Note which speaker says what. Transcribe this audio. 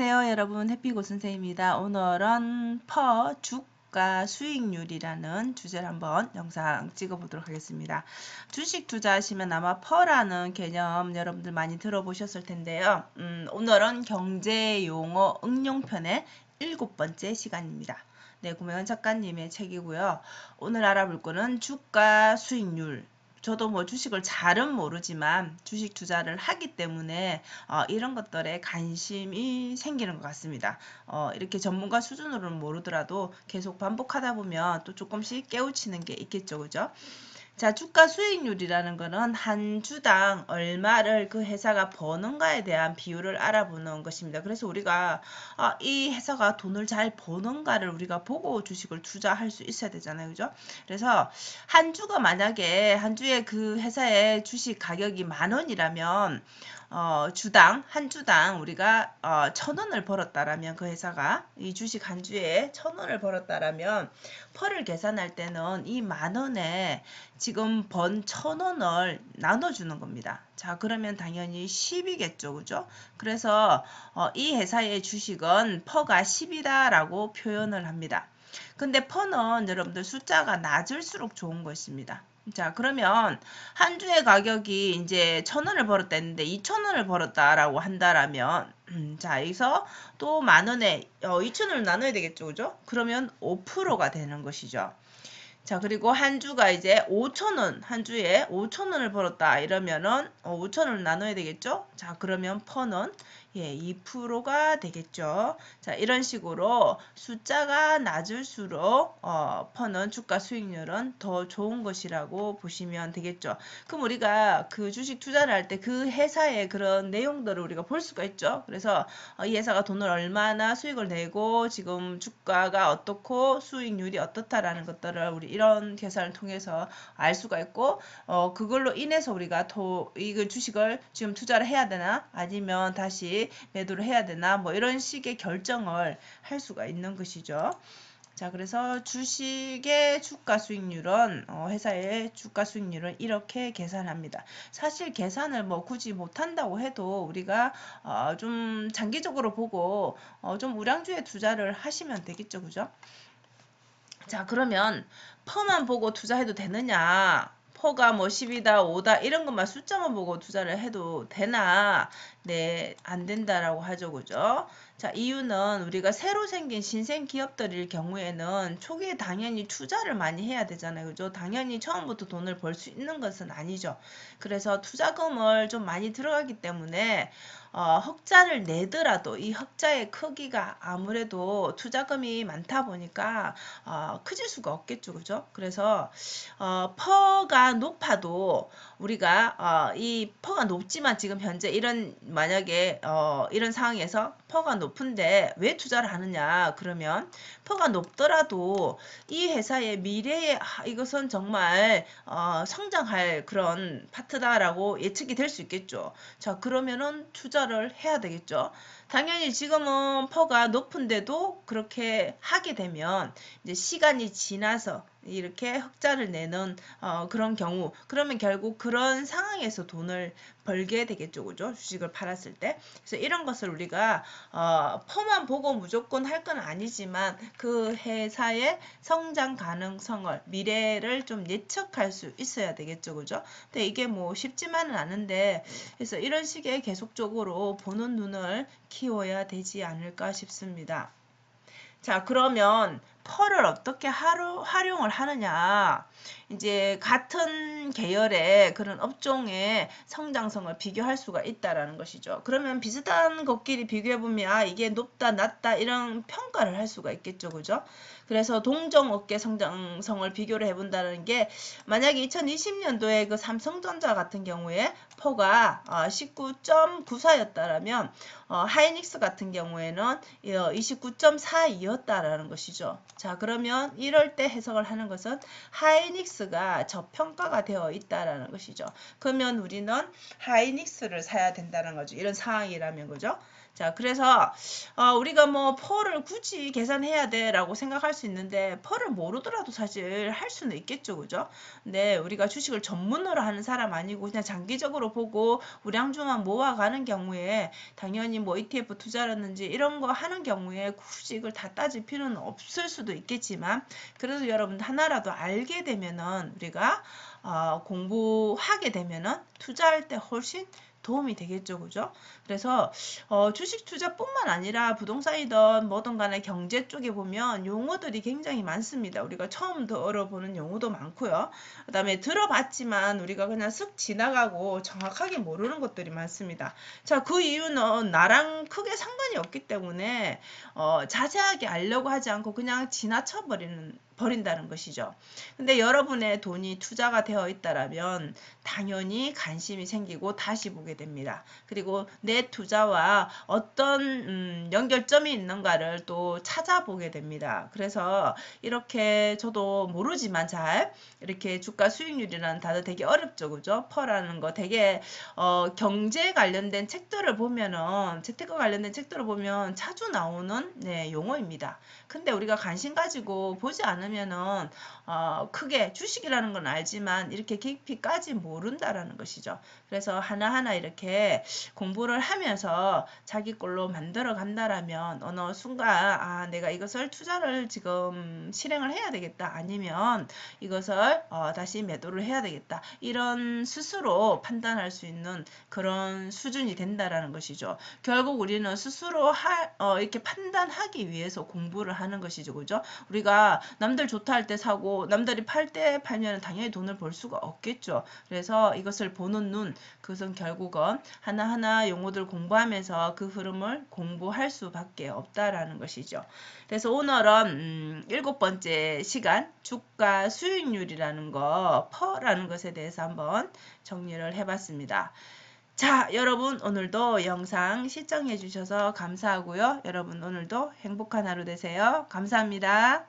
Speaker 1: 안녕하세요 여러분, 해피고 선생입니다. 오늘은 주가 수익률이라는 주제를 한번 영상 찍어 보도록 하겠습니다. 주식 투자하시면 아마 퍼라는 개념 여러분들 많이 들어보셨을 텐데요. 오늘은 경제용어 응용편의 7번째 시간입니다. 네, 구명현 작가님의 책이고요. 오늘 알아볼 거는 주가 수익률. 저도 뭐 주식을 잘은 모르지만 주식 투자를 하기 때문에 이런 것들에 관심이 생기는 것 같습니다. 이렇게 전문가 수준으로는 모르더라도 계속 반복하다 보면 또 조금씩 깨우치는 게 있겠죠, 그죠? 자, 주가 수익률이라는 거는 한 주당 얼마를 그 회사가 버는가에 대한 비율을 알아보는 것입니다. 그래서 우리가 이 회사가 돈을 잘 버는가를 우리가 보고 주식을 투자할 수 있어야 되잖아요. 그죠? 그래서 한 주가 만약에 한 주에 그 회사의 주식 가격이 10,000원이라면 한 주당 우리가 1,000원을 벌었다라면 그 회사가 이 주식 한 주에 1,000원을 벌었다라면 퍼를 계산할 때는 이 10,000원에 지금 번 1,000원을 나눠주는 겁니다. 자, 그러면 당연히 10이겠죠. 그죠? 그래서 이 회사의 주식은 퍼가 10이다라고 표현을 합니다. 근데 퍼는 여러분들 숫자가 낮을수록 좋은 것입니다. 자, 그러면 한 주의 가격이 이제 1,000원을 벌었다 했는데 2,000원을 벌었다라고 한다라면 자, 여기서 또 10,000원에 2,000원을 나눠야 되겠죠. 그죠? 그러면 5%가 되는 것이죠. 자, 그리고 한 주가 이제 5,000원, 한 주에 5,000원을 벌었다 이러면은 5,000원을 나눠야 되겠죠? 자, 그러면 퍼는 2%가 되겠죠. 자, 이런 식으로 숫자가 낮을수록 퍼는 주가 수익률은 더 좋은 것이라고 보시면 되겠죠. 그럼 우리가 그 주식 투자를 할 때 그 회사의 그런 내용들을 우리가 볼 수가 있죠. 그래서 이 회사가 돈을 얼마나 수익을 내고 지금 주가가 어떻고 수익률이 어떻다라는 것들을 우리 이런 계산을 통해서 알 수가 있고 그걸로 인해서 우리가 이거 주식을 지금 투자를 해야 되나 아니면 다시 매도를 해야 되나 뭐 이런 식의 결정을 할 수가 있는 것이죠. 자, 그래서 주식의 주가 수익률은 회사의 주가 수익률은 이렇게 계산합니다. 사실 계산을 뭐 굳이 못한다고 해도 우리가 좀 장기적으로 보고 좀 우량주에 투자를 하시면 되겠죠, 그죠? 자, 그러면 퍼만 보고 투자해도 되느냐? 퍼가 뭐 10이다, 5다 이런 것만 숫자만 보고 투자를 해도 되나? 네, 안 된다라고 하죠. 그죠? 자, 이유는 우리가 새로 생긴 신생 기업들일 경우에는 초기에 당연히 투자를 많이 해야 되잖아요. 그죠? 당연히 처음부터 돈을 벌 수 있는 것은 아니죠. 그래서 투자금을 좀 많이 들어가기 때문에 흑자를 내더라도 이 흑자의 크기가 아무래도 투자금이 많다 보니까 커질 수가 없겠죠. 그죠? 그래서 퍼가 높아도 우리가 이 퍼가 높지만 지금 현재 이런 만약에 이런 상황에서 퍼가 높은데 왜 투자를 하느냐 그러면 퍼가 높더라도 이 회사의 미래에 이것은 정말 성장할 그런 파트다라고 예측이 될 수 있겠죠. 자, 그러면은 투자를 해야 되겠죠. 당연히 지금은 퍼가 높은데도 그렇게 하게 되면 이제 시간이 지나서 이렇게 흑자를 내는 그런 경우 그러면 결국 그런 상황에서 돈을 벌게 되겠죠. 그죠? 주식을 팔았을 때. 그래서 이런 것을 우리가 퍼만 보고 무조건 할 건 아니지만 그 회사의 성장 가능성을 미래를 좀 예측할 수 있어야 되겠죠. 그죠? 근데 이게 뭐 쉽지만은 않은데 그래서 이런 식의 계속적으로 보는 눈을 키워야 되지 않을까 싶습니다. 자, 그러면 펄을 어떻게 활용을 하느냐. 이제 같은 계열의 그런 업종의 성장성을 비교할 수가 있다라는 것이죠. 그러면 비슷한 것끼리 비교해보면 이게 높다, 낮다 이런 평가를 할 수가 있겠죠. 그죠? 그래서 동종업계 성장성을 비교를 해본다는 게 만약에 2020년도에 그 삼성전자 같은 경우에 퍼가 19.94였다라면 하이닉스 같은 경우에는 29.42였다라는 것이죠. 자, 그러면 이럴 때 해석을 하는 것은 하이닉스가 저평가가 되어 있다라는 것이죠. 그러면 우리는 하이닉스를 사야 된다는 거죠. 이런 상황이라면 그죠? 자, 그래서 우리가 뭐 펄을 굳이 계산해야 돼라고 생각할 수 있는데 펄을 모르더라도 사실 할 수는 있겠죠, 그죠? 근데 우리가 주식을 전문으로 하는 사람 아니고 그냥 장기적으로 보고 우량주만 모아가는 경우에 당연히 뭐 ETF 투자라든지 이런 거 하는 경우에 굳이 이걸 다 따질 필요는 없을 수도 있겠지만 그래도 여러분 하나라도 알게 되면은 우리가 공부하게 되면은 투자할 때 훨씬 도움이 되겠죠, 그죠? 그래서 주식 투자뿐만 아니라 부동산이든 뭐든 간에 경제 쪽에 보면 용어들이 굉장히 많습니다. 우리가 처음 들어보는 용어도 많고요. 그다음에 들어봤지만 우리가 그냥 쓱 지나가고 정확하게 모르는 것들이 많습니다. 자, 그 이유는 나랑 크게 상관이 없기 때문에 자세하게 알려고 하지 않고 그냥 지나쳐 버린다는 것이죠. 근데 여러분의 돈이 투자가 되어 있다라면 당연히 관심이 생기고 다시 보게 됩니다. 그리고 내 투자와 어떤 연결점이 있는가를 또 찾아보게 됩니다. 그래서 이렇게 저도 모르지만 잘 이렇게 주가 수익률이라는 단어 되게 어렵죠, 그죠? 퍼라는 거 되게 경제 관련된 책들을 보면은 재테크 관련된 책들을 보면 자주 나오는 네, 용어입니다. 근데 우리가 관심 가지고 보지 않으면은 크게 주식이라는 건 알지만 이렇게 깊이까지 모른다라는 것이죠. 그래서 하나하나 이렇게 공부를 하면서 자기 걸로 만들어 간다라면 어느 순간 내가 이것을 투자를 지금 실행을 해야 되겠다. 아니면 이것을 다시 매도를 해야 되겠다. 이런 스스로 판단할 수 있는 그런 수준이 된다라는 것이죠. 결국 우리는 스스로 이렇게 판단하기 위해서 공부를 하는 것이죠. 그죠? 우리가 남들 좋다 할 때 사고 남들이 팔 때 팔면 당연히 돈을 벌 수가 없겠죠. 그래서 이것을 보는 눈, 그것은 결국은 하나하나 용어들 공부하면서 그 흐름을 공부할 수밖에 없다라는 것이죠. 그래서 오늘은 7번째 시간 주가 수익률이라는 거, 퍼라는 것에 대해서 한번 정리를 해봤습니다. 자, 여러분 오늘도 영상 시청해 주셔서 감사하고요. 여러분 오늘도 행복한 하루 되세요. 감사합니다.